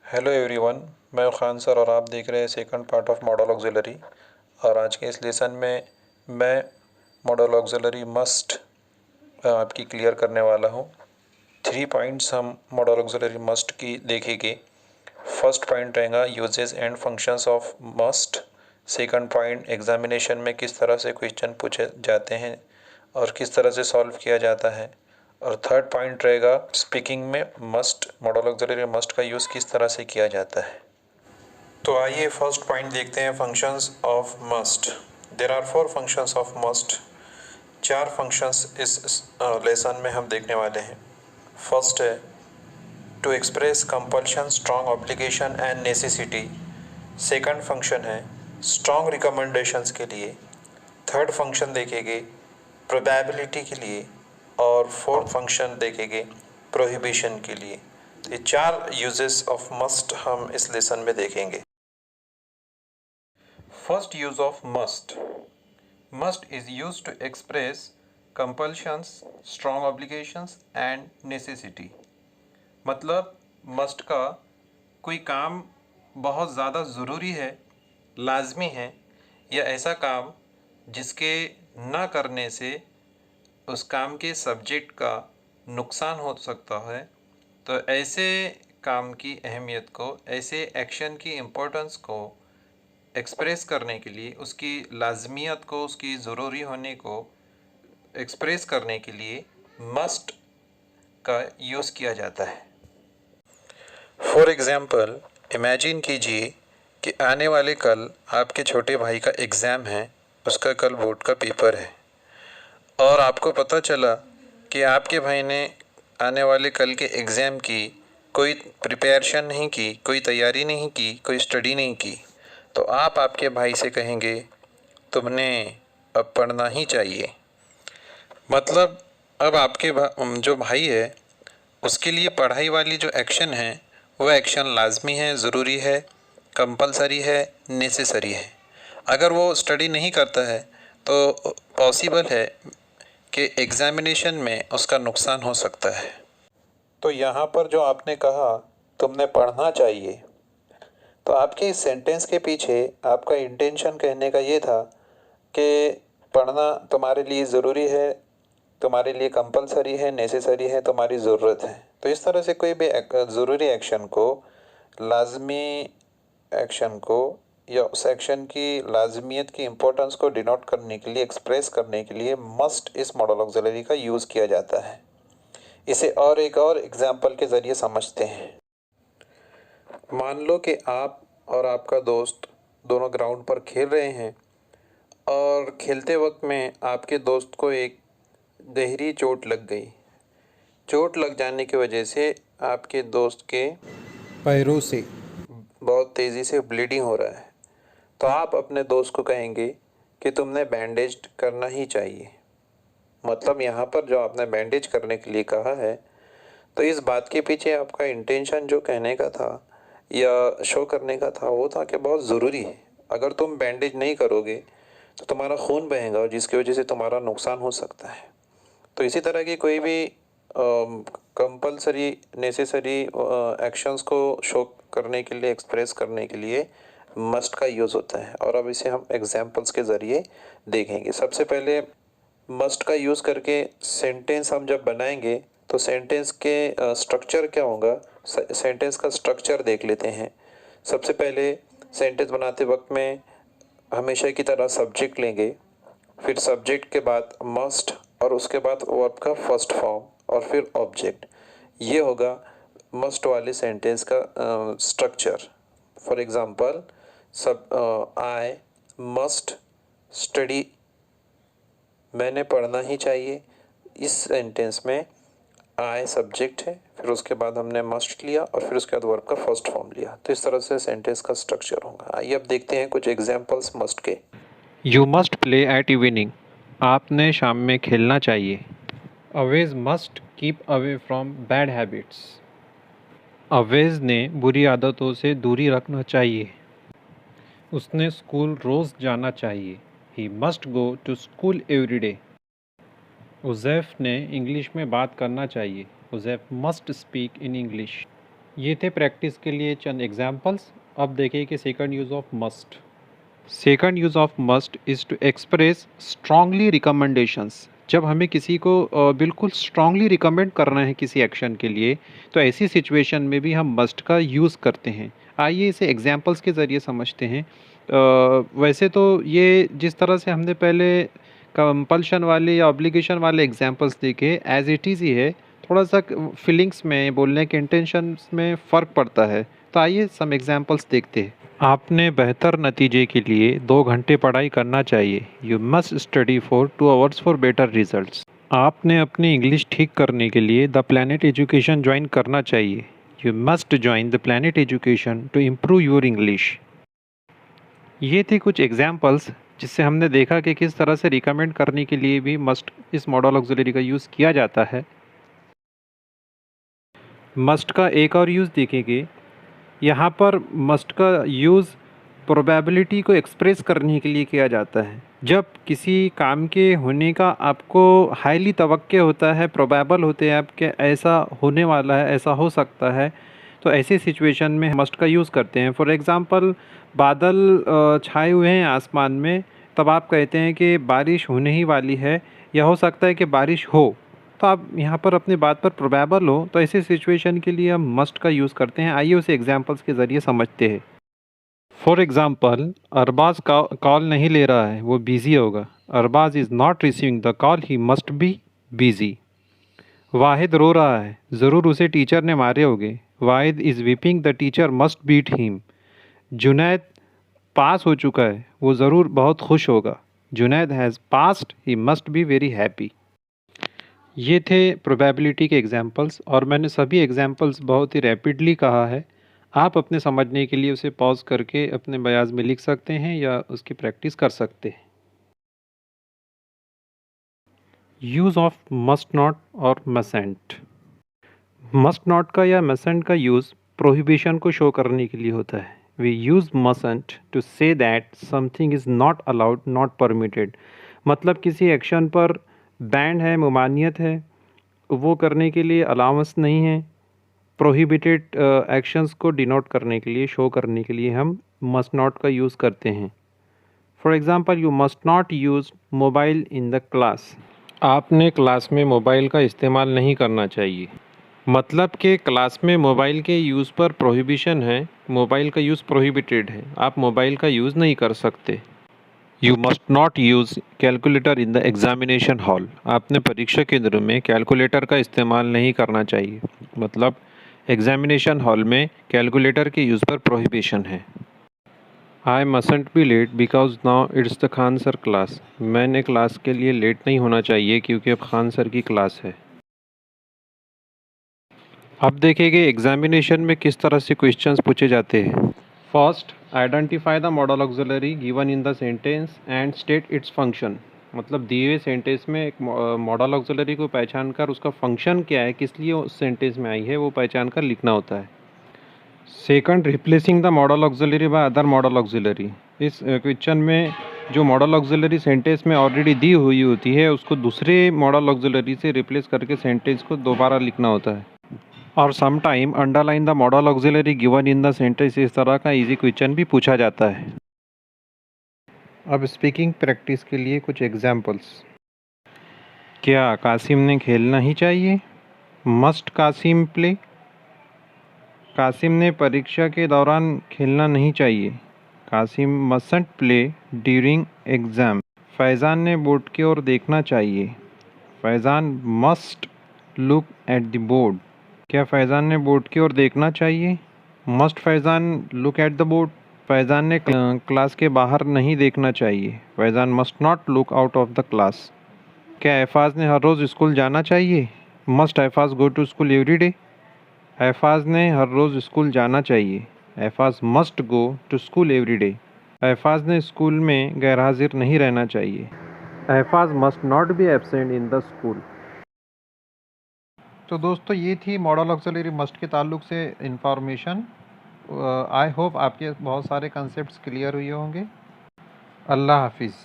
Hello everyone, मैं Khan sir और आप देख रहे हैं second part of model auxiliary. और आज के इस लेसन में मैं मॉडल ऑक्सिलरी मस्ट आपकी क्लियर करने वाला हूँ। 3 पॉइंट्स हम मॉडल ऑक्सिलरी मस्ट की देखेंगे। फर्स्ट पॉइंट रहेगा uses and functions of must. Second point examination में किस तरह से क्वेश्चन पूछे जाते हैं और किस तरह से सॉल्व किया जाता है। और थर्ड पॉइंट रहेगा स्पीकिंग में मस्ट, मॉडल ऑक्सिलरी मस्ट का यूज़ किस तरह से किया जाता है। तो आइए फर्स्ट पॉइंट देखते हैं, functions of must. There are 4 functions of must. 4 functions इस लेसन में हम देखने वाले हैं। फर्स्ट है to express compulsion, strong obligation and necessity. Second function है स्ट्रॉन्ग रिकमेंडेशंस के लिए। थर्ड फंक्शन देखेंगे प्रोबेबिलिटी के लिए। और फोर्थ फंक्शन देखेंगे प्रोहिबिशन के लिए। ये 4 यूजेस ऑफ मस्ट हम इस लेसन में देखेंगे। First use of must. Must is used to express compulsions, strong obligations and necessity. मतलब must का कोई काम बहुत ज़्यादा ज़रूरी है, लाजमी है, या ऐसा काम जिसके ना करने से उस काम के सब्जेक्ट का नुकसान हो सकता है, तो ऐसे काम की अहमियत को, ऐसे एक्शन की इम्पोर्टेंस को एक्सप्रेस करने के लिए, उसकी लाजमियत को, उसकी ज़रूरी होने को एक्सप्रेस करने के लिए मस्ट का यूज़ किया जाता है। फॉर एग्ज़ाम्पल, इमेजिन कीजिए कि आने वाले कल आपके छोटे भाई का एग्ज़ाम है, उसका कल बोर्ड का पेपर है, और आपको पता चला कि आपके भाई ने आने वाले कल के एग्ज़ाम की कोई प्रिपरेशन नहीं की, कोई तैयारी नहीं की, कोई स्टडी नहीं की। तो आप आपके भाई से कहेंगे तुमने अब पढ़ना ही चाहिए। मतलब अब आपके जो भाई है उसके लिए पढ़ाई वाली जो एक्शन है वो एक्शन लाजमी है, ज़रूरी है, कंपलसरी है, नेसेसरी है। अगर वो स्टडी नहीं करता है तो पॉसिबल है कि एग्ज़ामिनेशन में उसका नुकसान हो सकता है। तो यहाँ पर जो आपने कहा तुमने पढ़ना चाहिए, तो आपके इस सेंटेंस के पीछे आपका इंटेंशन कहने का ये था कि पढ़ना तुम्हारे लिए ज़रूरी है, तुम्हारे लिए कंपलसरी है, नेसेसरी है, तुम्हारी ज़रूरत है। तो इस तरह से कोई भी ज़रूरी एक्शन को, लाजमी एक्शन को, या उस एक्शन की लाजमियत की इम्पोर्टेंस को डिनोट करने के लिए, एक्सप्रेस करने के लिए मस्ट इस मॉडल ऑक्सिलरी का यूज़ किया जाता है। इसे और एक और एग्जाम्पल के ज़रिए समझते हैं। मान लो कि आप और आपका दोस्त दोनों ग्राउंड पर खेल रहे हैं और खेलते वक्त में आपके दोस्त को एक गहरी चोट लग गई। चोट लग जाने की वजह से आपके दोस्त के पैरों से बहुत तेज़ी से ब्लीडिंग हो रहा है। तो आप अपने दोस्त को कहेंगे कि तुमने बैंडेज करना ही चाहिए। मतलब यहाँ पर जो आपने बैंडेज करने के लिए कहा है, तो इस बात के पीछे आपका इंटेंशन जो कहने का था या शो करने का था वो था कि बहुत ज़रूरी है। अगर तुम बैंडेज नहीं करोगे तो तुम्हारा खून बहेगा और जिसकी वजह से तुम्हारा नुकसान हो सकता है। तो इसी तरह की कोई भी कंपलसरी, नेसेसरी एक्शंस को शो करने के लिए, एक्सप्रेस करने के लिए मस्ट का यूज़ होता है। और अब इसे हम एग्जांपल्स के ज़रिए देखेंगे। सबसे पहले मस्ट का यूज़ करके सेंटेंस हम जब बनाएंगे तो सेंटेंस के स्ट्रक्चर क्या होगा, सेंटेंस का स्ट्रक्चर देख लेते हैं। सबसे पहले सेंटेंस बनाते वक्त में हमेशा की तरह सब्जेक्ट लेंगे, फिर सब्जेक्ट के बाद मस्ट, और उसके बाद वर्ब का फर्स्ट फॉर्म और फिर ऑब्जेक्ट। ये होगा मस्ट वाले सेंटेंस का structure. For example, I must study, मैंने पढ़ना ही चाहिए। इस सेंटेंस में आई सब्जेक्ट है, फिर उसके बाद हमने मस्ट लिया और फिर उसके बाद वर्ब का फर्स्ट फॉर्म लिया। तो इस तरह से सेंटेंस का स्ट्रक्चर होगा। आइए अब देखते हैं कुछ एग्जांपल्स मस्ट के। You must play at evening, आपने शाम में खेलना चाहिए। Awez must keep away from bad habits, Awez ने बुरी आदतों से दूरी रखना चाहिए। उसने स्कूल रोज़ जाना चाहिए। He must go to school every day. Uzaif ने इंग्लिश में बात करना चाहिए। Uzaif must speak in English. ये थे प्रैक्टिस के लिए चंद एग्जाम्पल्स। अब देखिए कि second use of must. Second use of must is to express strongly recommendations. जब हमें किसी को बिल्कुल स्ट्रांगली रिकमेंड करना है किसी एक्शन के लिए, तो ऐसी सिचुएशन में भी हम मस्ट का यूज़ करते हैं। आइए इसे एग्जांपल्स के ज़रिए समझते हैं। वैसे तो ये जिस तरह से हमने पहले कंपल्शन वाले या ऑब्लिगेशन वाले एग्जांपल्स देखे, एज इट इज़ ही है। थोड़ा सा फीलिंग्स में, बोलने के इंटेंशंस में फ़र्क पड़ता है। तो आइए सम एग्जांपल्स देखते हैं। आपने बेहतर नतीजे के लिए 2 घंटे पढ़ाई करना चाहिए। You must study for 2 hours for better results. आपने अपनी इंग्लिश ठीक करने के लिए द प्लैनेट एजुकेशन ज्वाइन करना चाहिए। You must join the planet education to improve your English. ये थे कुछ एग्जाम्पल्स जिससे हमने देखा कि किस तरह से रिकमेंड करने के लिए भी मस्ट इस मॉडल ऑक्सिलरी का यूज़ किया जाता है। मस्ट का एक और यूज़ देखेंगे। यहाँ पर मस्ट का यूज़ प्रोबेबिलिटी को एक्सप्रेस करने के लिए किया जाता है। जब किसी काम के होने का आपको हाईली तवक्के होता है, प्रोबेबल होते हैं आपके ऐसा होने वाला है, ऐसा हो सकता है, तो ऐसे सिचुएशन में मस्ट का यूज़ करते हैं। फॉर एग्ज़ाम्पल, बादल छाए हुए हैं आसमान में, तब आप कहते हैं कि बारिश होने ही वाली है या हो सकता है कि बारिश हो। तो आप यहाँ पर अपनी बात पर प्रोबेबल हो, तो ऐसे सिचुएशन के लिए हम मस्ट का यूज़ करते हैं। आइए उसे एग्जांपल्स के ज़रिए समझते हैं। फॉर एग्ज़ाम्पल, अरबाज़ कॉल नहीं ले रहा है, वो बिज़ी होगा। Arbaaz is not receiving the call, he must be busy. Wahid रो रहा है, ज़रूर उसे टीचर ने मारे होंगे। Wahid is weeping, the teacher must beat him. Junaid पास हो चुका है, वो ज़रूर बहुत खुश होगा। Junaid has passed, he must be very happy. ये थे प्रोबेबिलिटी के एग्जांपल्स, और मैंने सभी एग्जांपल्स बहुत ही रैपिडली कहा है। आप अपने समझने के लिए उसे पॉज करके अपने बयाज में लिख सकते हैं या उसकी प्रैक्टिस कर सकते हैं। यूज़ ऑफ मस्ट नॉट और मसेंट। मस्ट नॉट का या मसेंट का यूज़ प्रोहिबिशन को शो करने के लिए होता है। We use mustn't to say that something is not allowed, not permitted. मतलब किसी एक्शन पर बैंड है, ममानियत है, वो करने के लिए अलाउंस नहीं है। प्रोहिबिटेड एक्शंस को डिनोट करने के लिए, शो करने के लिए हम मस्ट नॉट का यूज़ करते हैं। For example, you must not use mobile in the class. आपने क्लास में मोबाइल का इस्तेमाल नहीं करना चाहिए। मतलब कि क्लास में मोबाइल के यूज़ पर प्रोहिबिशन है, मोबाइल का यूज़ प्रोहिबिटेड है, आप मोबाइल का यूज़ नहीं कर सकते। You must not use calculator in the examination hall. आपने परीक्षा केंद्र में कैलकुलेटर का इस्तेमाल नहीं करना चाहिए। मतलब एग्ज़ामिनेशन हॉल में कैलकुलेटर के यूज़ पर प्रोहिबिशन है। I mustn't be late because now it's the Khan sir class. मैंने क्लास के लिए लेट नहीं होना चाहिए क्योंकि अब खान सर की क्लास है। अब देखेंगे एग्जामिनेशन में किस तरह से क्वेश्चंस पूछे जाते हैं। First, identify the modal auxiliary given in the sentence and state its function. मतलब दिए हुए सेंटेंस में एक मॉडल ऑक्सिलरी को पहचान कर उसका फंक्शन क्या है, किस लिए उस सेंटेंस में आई है, वो पहचान कर लिखना होता है। Second, replacing the modal auxiliary by other modal auxiliary. इस क्वेश्चन में जो मॉडल ऑक्सिलरी सेंटेंस में ऑलरेडी दी हुई होती है, उसको दूसरे मॉडल ऑक्सिलरी से रिप्लेस करके सेंटेंस को दोबारा लिखना होता है। और some time underline the modal auxiliary given in the sentence. इस तरह का इजी क्वेश्चन भी पूछा जाता है। अब स्पीकिंग प्रैक्टिस के लिए कुछ एग्जांपल्स। क्या कासिम ने खेलना ही चाहिए? Must Qasim play? कासिम ने परीक्षा के दौरान खेलना नहीं चाहिए। Qasim mustn't play during exam. Faizan ने बोर्ड की ओर देखना चाहिए। Faizan must look at the board. क्या फैज़ान ने बोर्ड की ओर देखना चाहिए? Must Faizan look at the board? Faizan ने क्लास के बाहर नहीं देखना चाहिए। Faizan must not look out of the class. क्या एहफाज ने हर रोज़ स्कूल जाना चाहिए? Must Ehfaz go to school every day? Ehfaz ने हर रोज़ स्कूल जाना चाहिए। Ehfaz must go to school every day. Ehfaz ने स्कूल में गैरहाजिर नहीं रहना चाहिए। Ehfaz must not be absent in the school. तो दोस्तों, ये थी मॉडल ऑक्सिलरी मस्ट के ताल्लुक से इंफॉर्मेशन। आई होप आपके बहुत सारे कंसेप्ट्स क्लियर हुए होंगे। अल्लाह हाफिज़।